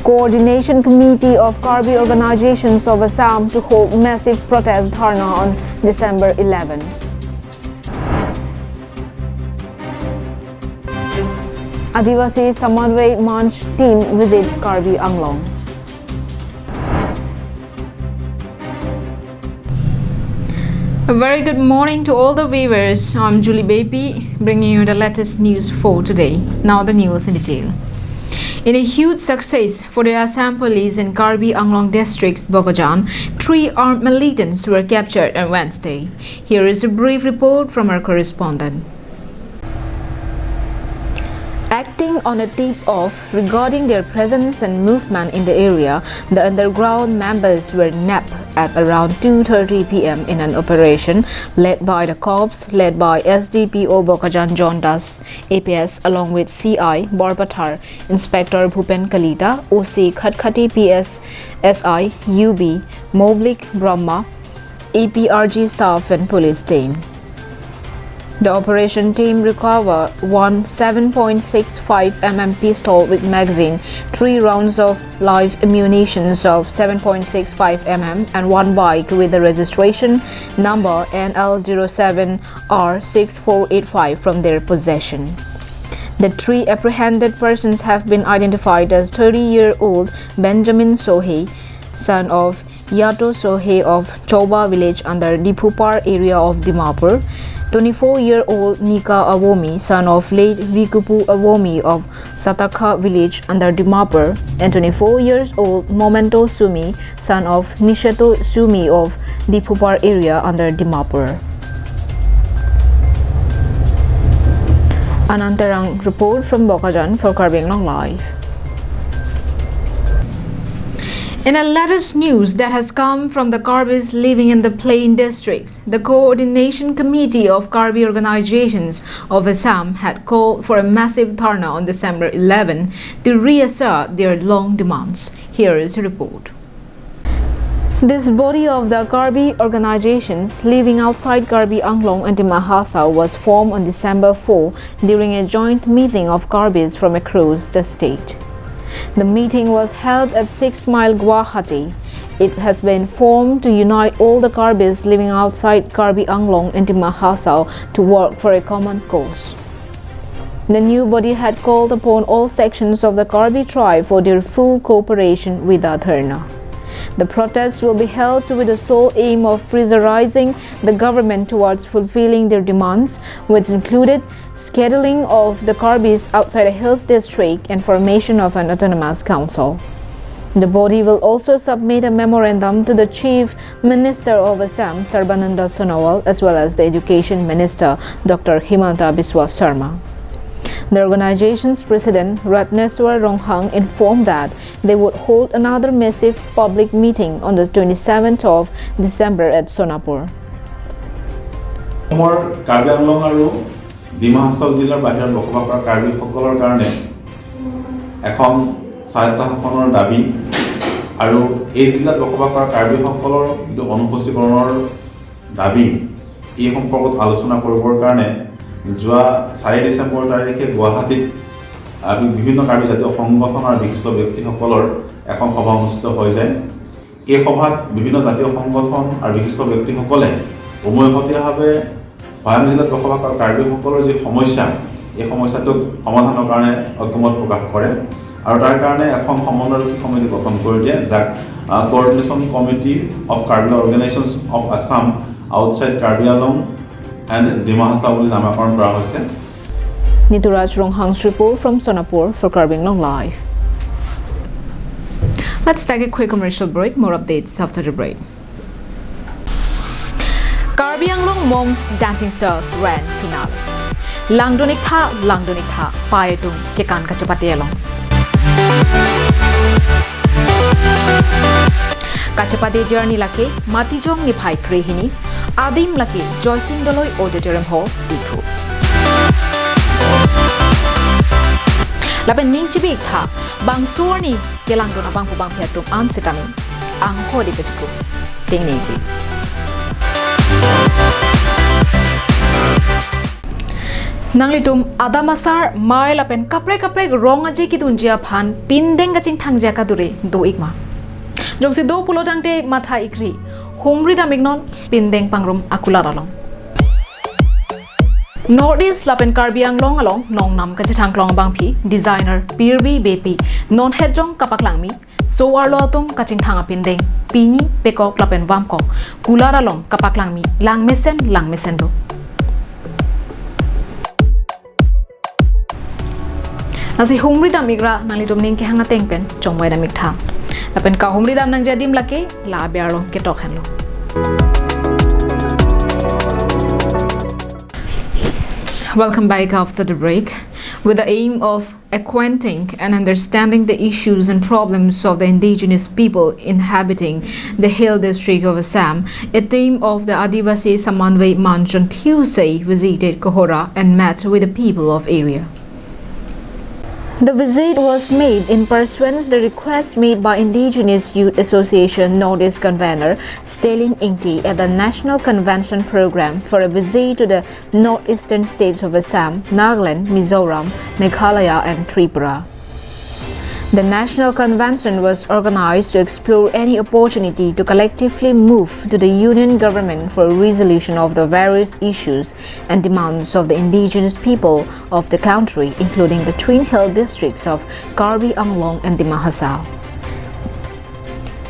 Coordination Committee of Karbi Organizations of Assam to hold massive protest dharna on December 11. Adivasi Samadway Manch team visits Karbi Anglong. A very good morning to all the viewers. I'm Julie Baby, bringing you the latest news for today. Now the news in detail. In a huge success for the Assam police in Karbi Anglong district's Bokajan, 3 armed militants were captured on Wednesday. Here is a brief report from our correspondent. Acting on a tip-off regarding their presence and movement in the area, the underground members were nabbed at around 2:30 p.m. in an operation led by the corps led by SDPO Bokajan John Das, APS, along with CI Barbatar, Inspector Bhupen Kalita, OC Khatkhati PS, SI UB, Moblik Brahma, EPRG staff and police team. The operation team recovered one 7.65 mm pistol with magazine, 3 rounds of live ammunition of 7.65 mm, and 1 bike with the registration number NL07R6485 from their possession. The 3 apprehended persons have been identified as 30-year-old Benjamin Sohe, son of Yato Sohe of Choba village under Dipupar area of Dimapur, 24-year-old Nika Awomi, son of late Vikupu Awomi of Sataka village under Dimapur, and 24-year-old Momento Sumi, son of Nishato Sumi of Dipupar area under Dimapur. Anantarang report from Bokajan for Karbi Anglong Live. In a latest news that has come from the Karbis living in the plain districts, the Coordination Committee of Karbi Organizations of Assam had called for a massive dharna on December 11 to reassert their long demands. Here is a report. This body of the Karbi organizations living outside Karbi Anglong and Mahasa was formed on December 4 during a joint meeting of Karbis from across the state. The meeting was held at 6 Mile Guwahati. It has been formed to unite all the Karbis living outside Karbi Anglong and Mahasa to work for a common cause. The new body had called upon all sections of the Karbi tribe for their full cooperation with the dharna. The protests will be held with the sole aim of pressurizing the government towards fulfilling their demands, which included scheduling of the Karbis outside a hills district and formation of an autonomous council. The body will also submit a memorandum to the Chief Minister of Assam, Sarbananda Sonowal, as well as the Education Minister, Dr. Himanta Biswa Sarma. The organization's president, Ratneswar Ronghang, informed that they would hold another massive public meeting on the 27th of December at Sonapur. Karbi Anglong আৰু ডিমা হাছাও জিলাৰ বাহিৰত বসবাস কৰা কাৰ্বিসকলৰ কাৰণে এখন স্বায়ত্ত শাসনৰ দাবী আৰু এই জিলাত বসবাস কৰা কাৰ্বিসকলৰ যিটো অনুসূচীকৰণৰ দাবী এই সম্পৰ্কত আলোচনা কৰিবৰ কাৰণে যোৱা 4 ডিচেম্বৰ তাৰিখে গুৱাহাটীত বিভিন্ন কাৰ্বি জাতীয় সংগঠন আৰু বিশিষ্ট ব্যক্তিসকলৰ এখন সভা অনুষ্ঠিত হৈ যায়। এই সভাত বিভিন্ন জাতীয় সংগঠন আৰু বিশিষ্ট ব্যক্তিসকলে উমৈহতীয়াভাৱে ভৈয়াম জিলাত বসবাস কৰা কাৰ্বিসকলৰ যি সমস্যা এই সমস্যাটোক সমাধানৰ কাৰণে ঐক্যমত প্ৰকাশ কৰে আৰু তাৰ কাৰণে এখন সমন্বয়ৰক্ষী সমিতি গঠন কৰি দিয়ে, যাক coordination committee of Karbi organisations of Assam outside Karbi Anglong and Dimahasa will namakरण কৰা হৈছে। Nituraj Ronghang's report from Sonapur for Karbi Anglong Live. Let's take a quick commercial break. More updates after the break. Karbi Anglong Mom's Dancing Star Grand Finale. Langdonik tha, paetung kekan kachapati along. Kachapati journey lake matijong ni phai krehini. Adim laki Joycing Doloy Auditorium Hall, Dikhu. Laban ning chibik tha, bang suarni, kelang dona bang pubang piatum an setamin, ang hodi kecukup, ting niki. Nanglitum adamasar mai lapen kapre rong aje ki tunjia phan pindeng kaching thangja ka dure do ikma jongsi do pulo dangte matha ikri humri da mignon pindeng pangrum akula ralong Northeast lapen Karbi anglong along nong nam ka chang klong bangphi designer Pirbi bepi non hejong kapaklangmi so arlo atum kaching thanga pindeng pini pekok lapen wamko kula ralong kapaklangmi lang mesen do Nasi humri dam igra nali domning ke hanga tengpen chongwai dam ikta. Apen ka humri dam nang jadim lake la biarlong ke tok hanlo. Welcome back after the break. With the aim of acquainting and understanding the issues and problems of the indigenous people inhabiting the hill district of Assam, a team of the Adivasi Samanvai Manch on Tuesday visited Kohora and met with the people of area. The visit was made in pursuance the request made by Indigenous Youth Association Northeast Convener Stalin Inti at the National Convention Program for a visit to the northeastern states of Assam, Nagaland, Mizoram, Meghalaya and Tripura. The National Convention was organized to explore any opportunity to collectively move to the Union government for resolution of the various issues and demands of the indigenous people of the country, including the Twin Hill districts of Karbi Anglong and Dima Hasao.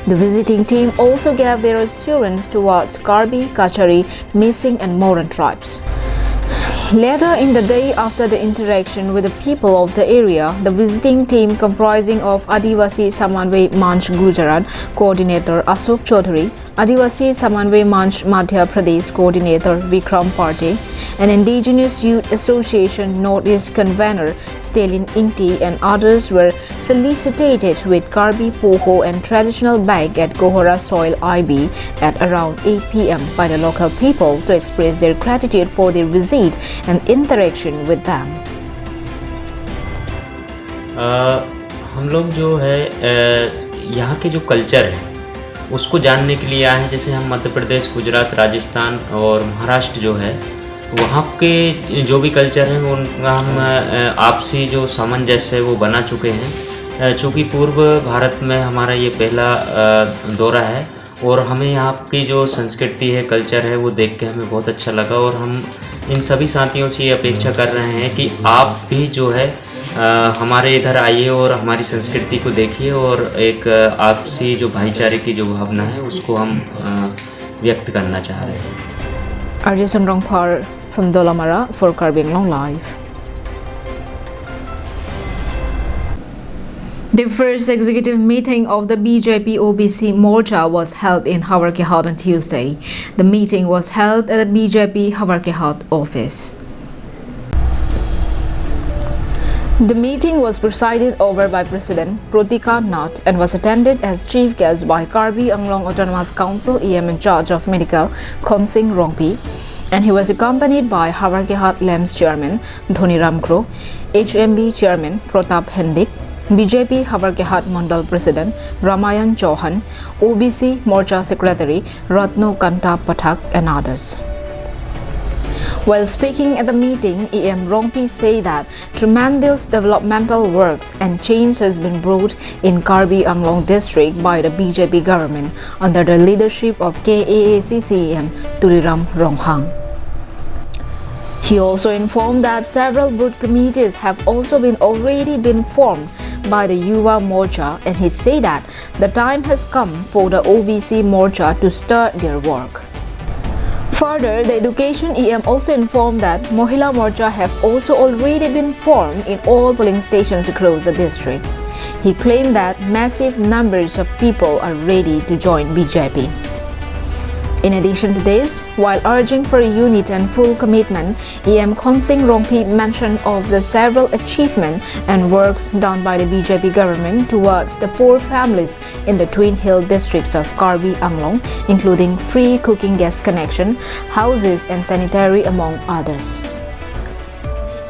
The visiting team also gave their assurance towards Karbi, Kachari, Mising and Moran tribes. Later in the day after the interaction with the people of the area, the visiting team comprising of Adivasi Samanvai Manch Gujarat Coordinator Ashok Chaudhary, Adivasi Samanvai Manch Madhya Pradesh Coordinator Vikram Partey, and Indigenous Youth Association Northeast Convener Stalin Inti and others were felicitated with Karbi Poho and traditional bag at Kohora Soil IB at around 8 p.m. by the local people to express their gratitude for their visit and interaction with them. हम लोग जो है यहाँ के जो culture है उसको जानने के लिए आए हैं। जैसे हम मध्य प्रदेश, गुजरात, राजस्थान और महाराष्ट्र जो है वहाँ के जो भी कल्चर हैं उनका हम आपसी जो सामंजस्य है वो बना चुके हैं। चूँकि पूर्व भारत में हमारा ये पहला दौरा है और हमें यहाँ की जो संस्कृति है, कल्चर है वो देख के हमें बहुत अच्छा लगा और हम इन सभी साथियों से ये अपेक्षा कर रहे हैं कि आप भी जो है हमारे इधर आइए और हमारी संस्कृति को देखिए और एक आपसी जो भाईचारे की जो भावना है उसको हम व्यक्त करना चाह रहे हैं। Arjun Rongpar from Dolamara for Karbi Anglong Live. The first executive meeting of the BJP OBC Morcha was held in Hawarkehat on Tuesday. The meeting was held at the BJP Hawarkehat office. The meeting was presided over by President Protika Nath and was attended as chief guest by Karbi Anglong Autonomous Council EM in charge of medical Khonsing Rongpi, and he was accompanied by Hawarkehat LEMS chairman Dhoniram Kro, HMB chairman Pratap Hendik, BJP Hawarkehat Mandal President Ramayan Chauhan, OBC Morcha Secretary Ratno Kanta Pathak and others. While speaking at the meeting, EM Rongpi said that tremendous developmental works and change has been brought in Karbi Anglong district by the BJP government under the leadership of KAAC CEM Turiram Ronghang. He also informed that several booth committees have also already been formed by the Yuva Morcha, and he said that the time has come for the OBC Morcha to start their work. Further, the Education EM also informed that Mohila Morcha have also already been formed in all polling stations across the district. He claimed that massive numbers of people are ready to join BJP. In addition to this, while urging for a unit and full commitment, EM Khonsing Rongpi mentioned of the several achievements and works done by the BJP government towards the poor families in the Twin Hill districts of Karbi Anglong, including free cooking gas connection, houses and sanitary among others.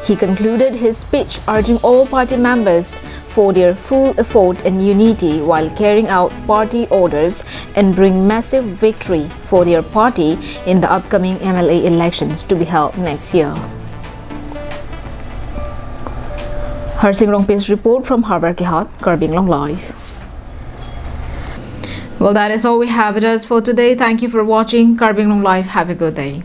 He concluded his speech urging all party members for their full effort and unity while carrying out party orders and bring massive victory for their party in the upcoming MLA elections to be held next year. Harsing Rongpin's report from Harbour Kihat, Karbi Long Live. Well, that is all we have with us for today. Thank you for watching Karbi Long Live. Have a good day.